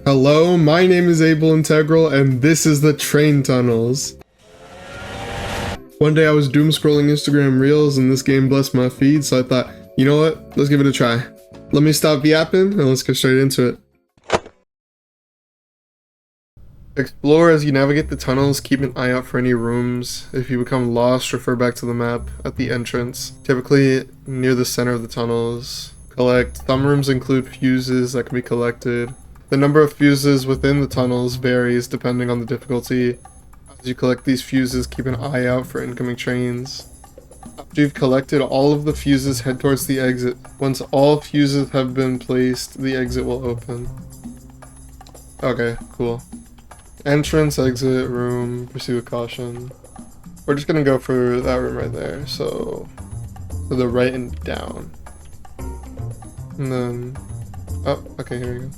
Hello, my name is Abel Integral, and this is the train tunnels. One day I was doom scrolling Instagram Reels, and this game blessed my feed, so I thought, you know what, let's give it a try. Let me stop yapping, and let's get straight into it. Explore as you navigate the tunnels, keep an eye out for any rooms. If you become lost, refer back to the map at the entrance, typically near the center of the tunnels. Collect. Some rooms include fuses that can be collected. The number of fuses within the tunnels varies depending on the difficulty. As you collect these fuses, keep an eye out for incoming trains. After you've collected all of the fuses, head towards the exit. Once all fuses have been placed, the exit will open. Okay, cool. Entrance, exit, room, proceed with caution. We're just gonna go for that room right there, so to the right and down. And then, oh, okay, here we go.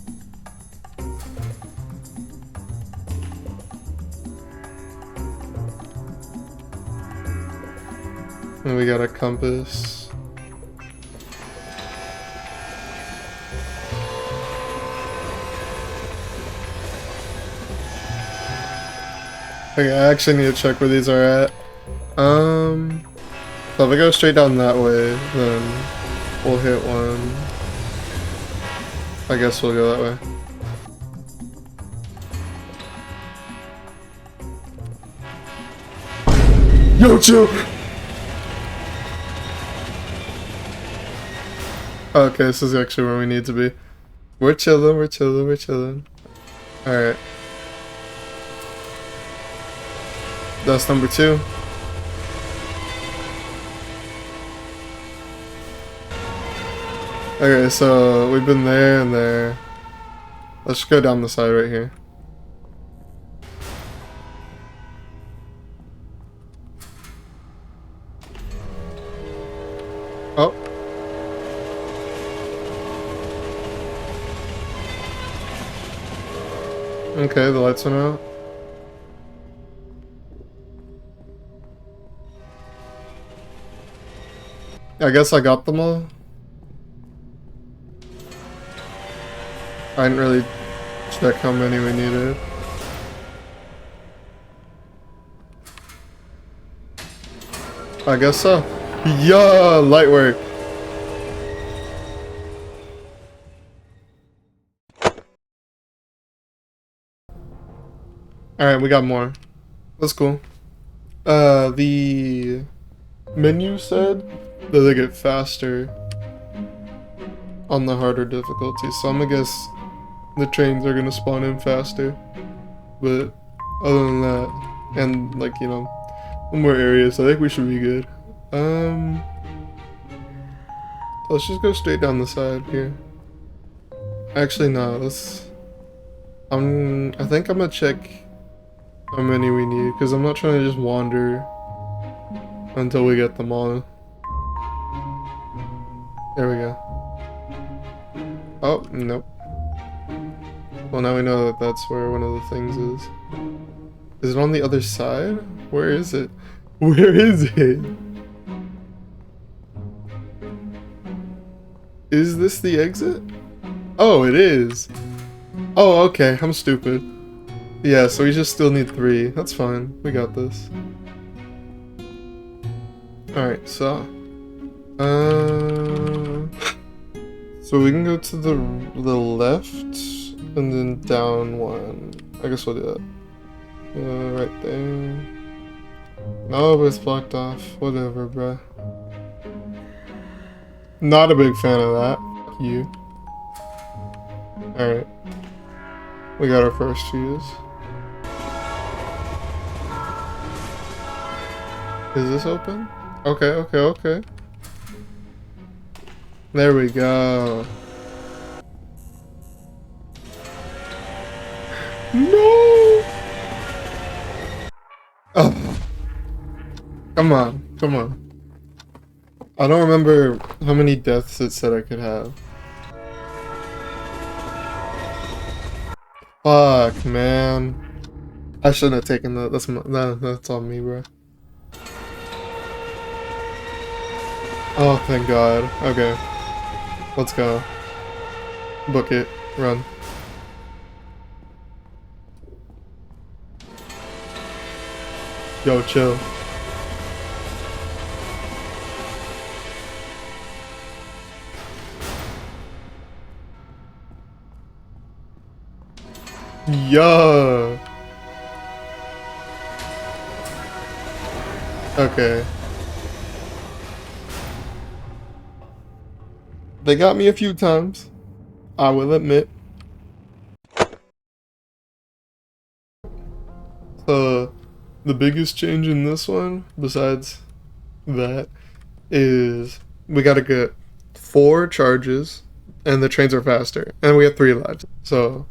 And we got a compass. Okay, I actually need to check where these are at. So if I go straight down that way, then we'll hit one. I guess we'll go that way. Yo, chill! Okay, this is actually where we need to be. We're chilling, we're chilling, we're chilling. Alright. That's number 2. Okay, so we've been there and there. Let's go down the side right here. Oh. Okay, the lights went out. I guess I got them all. I didn't really check how many we needed. I guess so. Yeah, light work. Alright, we got more. That's cool. The menu said that they get faster on the harder difficulty, so I'm gonna guess the trains are gonna spawn in faster. But other than that, and like, you know, more areas, I think we should be good. Let's just go straight down the side here. Actually, no, let's... I think I'm gonna check how many we need, because I'm not trying to just wander until we get them all. There we go. Oh, nope. Well, now we know that that's where one of the things is. Is it on the other side? Where is it? Where is it? Is this the exit? Oh, it is. Oh, okay. I'm stupid. Yeah, so we just still need 3. That's fine. We got this. Alright, so... So we can go to the left, and then down 1. I guess we'll do that. Right there. No, but it's blocked off. Whatever, bruh. Not a big fan of that. Fuck you. Alright. We got our first fuse. Is this open? Okay, okay, okay. There we go. No! Oh. Come on, come on. I don't remember how many deaths it said I could have. Fuck, man. I shouldn't have taken that. That's on me, bro. Oh, thank God. Okay. Let's go. Book it. Run. Yo, chill. Yeah. Okay. They got me a few times, I will admit. The biggest change in this one, besides that, is we gotta get 4 charges, and the trains are faster, and we have 3 lives. So,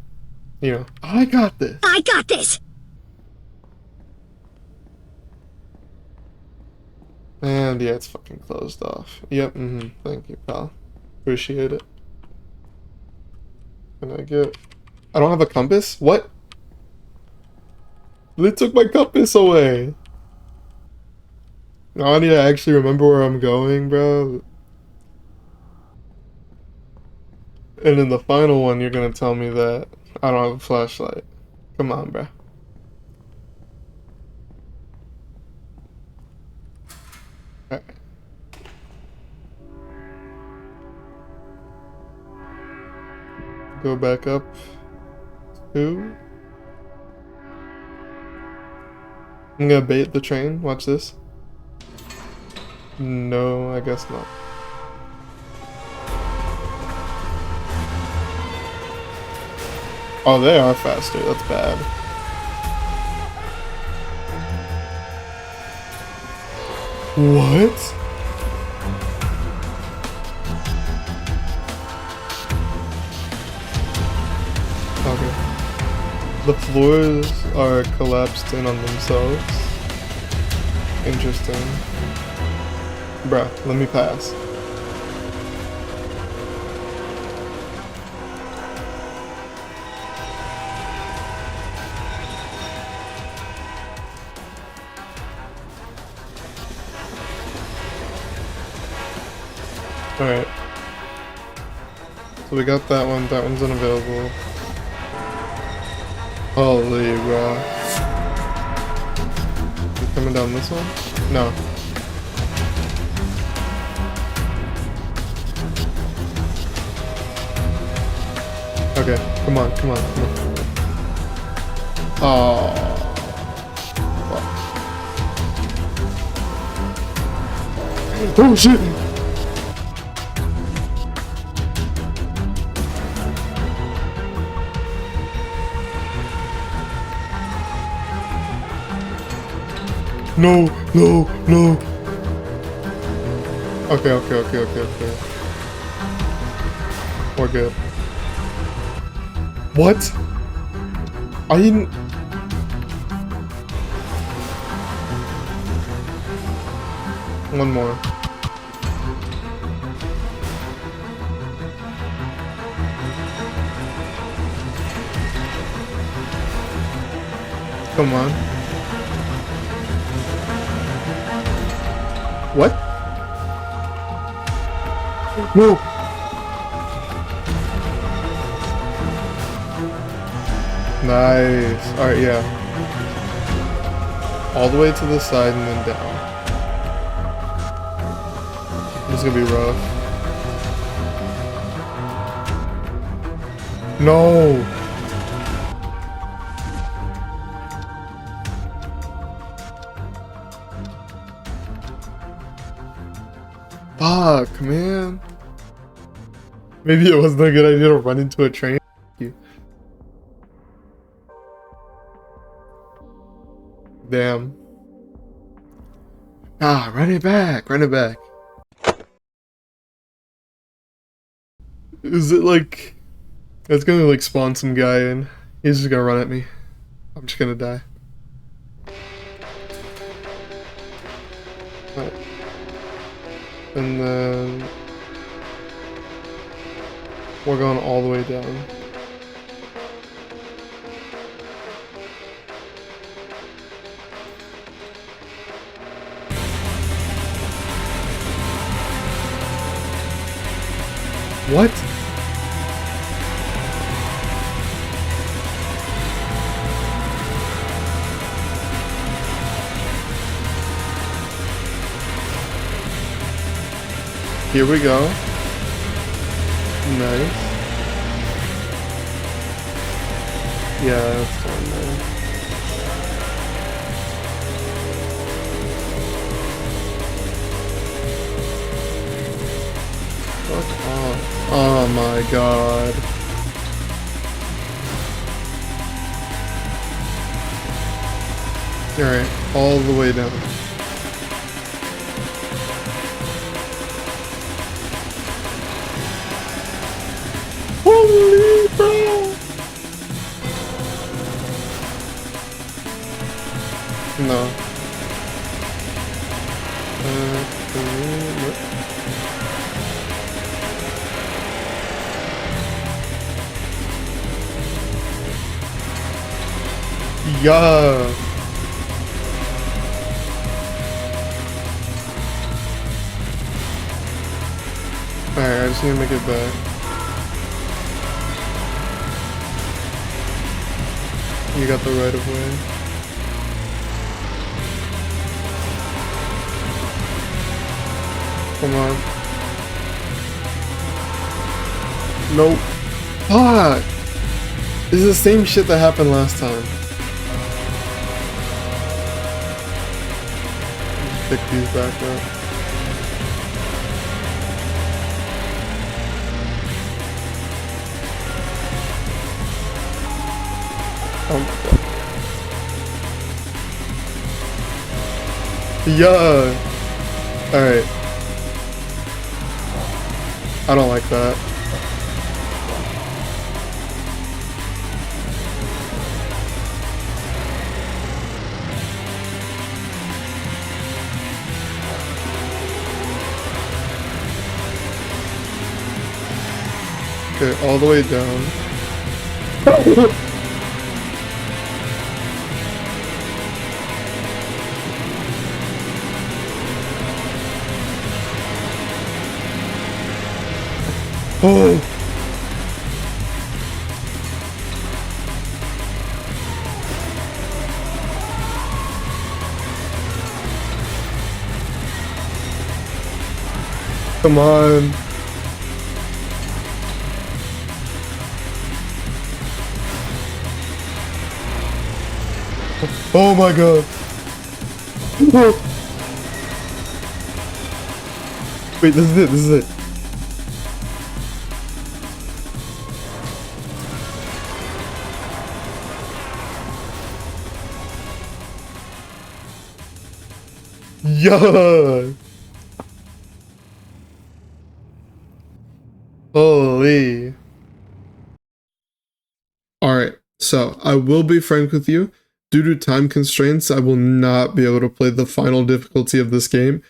you know, I got this. I got this! And yeah, it's fucking closed off. Yep, thank you, pal. Appreciate it. Can I get... I don't have a compass? What? They took my compass away! Now I need to actually remember where I'm going, bro. And in the final one, you're gonna tell me that I don't have a flashlight. Come on, bro. Alright. Go back up. 2. I'm gonna bait the train. Watch this. No, I guess not. Oh, they are faster. That's bad. What? Okay. The floors are collapsed in on themselves. Interesting. Bruh, let me pass. Alright. So we got that one. That one's unavailable. Holy bro. You coming down this one? No. Okay, come on, come on, come on. Oh. Fuck. Oh shit! No, no, no. Okay. We're good. What? I didn't... One more. Come on. What? No! Nice. Alright, yeah. All the way to the side and then down. This is gonna be rough. No! Fuck, man. Maybe it wasn't a good idea to run into a train. Damn. Ah, run it back, run it back. Is it like... It's gonna like spawn some guy in. He's just gonna run at me. I'm just gonna die. Alright. And then... We're going all the way down. What? Here we go. Nice. Yeah, that's fine there. Fuck off. Oh my god. Alright, all the way down. Holy bro! No. Yeah. Alright, I just need to make it back. You got the right of way. Come on. Nope. Fuck! This is the same shit that happened last time. Just pick these back up. Oh my god. Yeah! Alright. I don't like that. Okay, all the way down. Oh! Come on. Oh my god. Wait, this is it, this is it. Yeah. Holy. Alright, so I will be frank with you. Due to time constraints, I will not be able to play the final difficulty of this game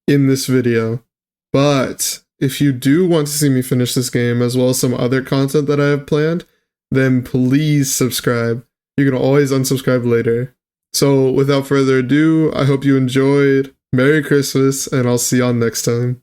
in this video. But if you do want to see me finish this game as well as some other content that I have planned, then please subscribe. You can always unsubscribe later. So without further ado, I hope you enjoyed. Merry Christmas, and I'll see y'all next time.